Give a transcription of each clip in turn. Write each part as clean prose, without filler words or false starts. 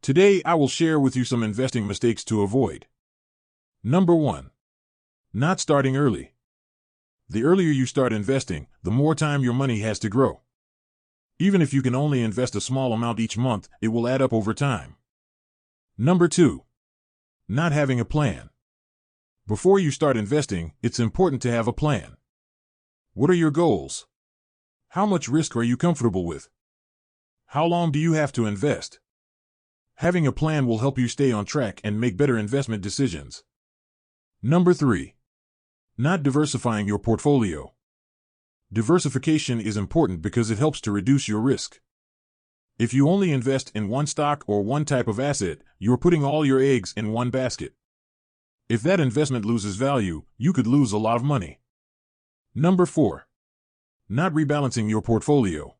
Today, I will share with you some investing mistakes to avoid. Number 1. Not starting early. The earlier you start investing, the more time your money has to grow. Even if you can only invest a small amount each month, it will add up over time. Number 2. Not having a plan. Before you start investing, it's important to have a plan. What are your goals? How much risk are you comfortable with? How long do you have to invest? Having a plan will help you stay on track and make better investment decisions. Number 3. Not diversifying your portfolio. Diversification is important because it helps to reduce your risk. If you only invest in one stock or one type of asset, you're putting all your eggs in one basket. If that investment loses value, you could lose a lot of money. Number 4. Not rebalancing your portfolio.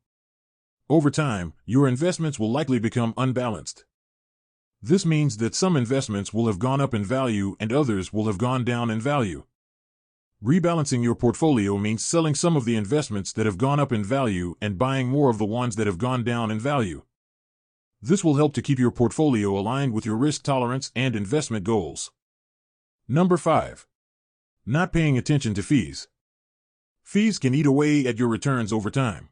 Over time, your investments will likely become unbalanced. This means that some investments will have gone up in value and others will have gone down in value. Rebalancing your portfolio means selling some of the investments that have gone up in value and buying more of the ones that have gone down in value. This will help to keep your portfolio aligned with your risk tolerance and investment goals. Number 5. Not paying attention to fees. Fees can eat away at your returns over time.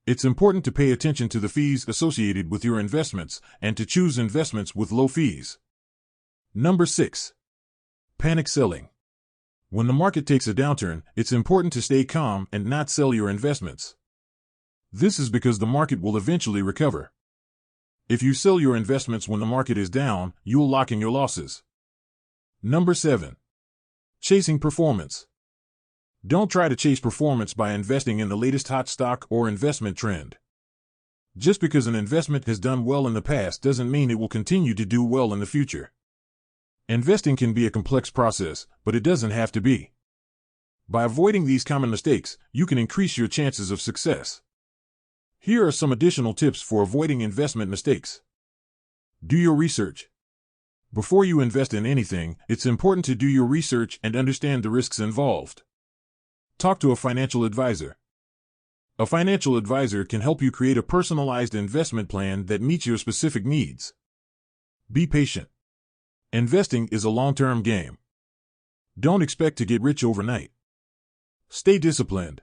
It's important to pay attention to the fees associated with your investments and to choose investments with low fees. Number 6. Panic selling. When the market takes a downturn, it's important to stay calm and not sell your investments. This is because the market will eventually recover. If you sell your investments when the market is down, you'll lock in your losses. Number 7. Chasing performance. Don't try to chase performance by investing in the latest hot stock or investment trend. Just because an investment has done well in the past doesn't mean it will continue to do well in the future. Investing can be a complex process, but it doesn't have to be. By avoiding these common mistakes, you can increase your chances of success. Here are some additional tips for avoiding investment mistakes. Do your research. Before you invest in anything, it's important to do your research and understand the risks involved. Talk to a financial advisor. A financial advisor can help you create a personalized investment plan that meets your specific needs. Be patient. Investing is a long-term game. Don't expect to get rich overnight. Stay disciplined.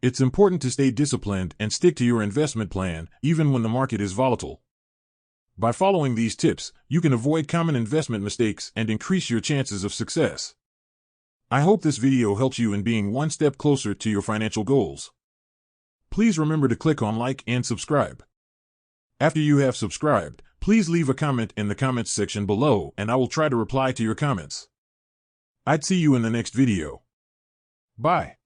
It's important to stay disciplined and stick to your investment plan, even when the market is volatile. By following these tips, you can avoid common investment mistakes and increase your chances of success. I hope this video helps you in being one step closer to your financial goals. Please remember to click on like and subscribe. After you have subscribed, please leave a comment in the comments section below and I will try to reply to your comments. I'd see you in the next video. Bye.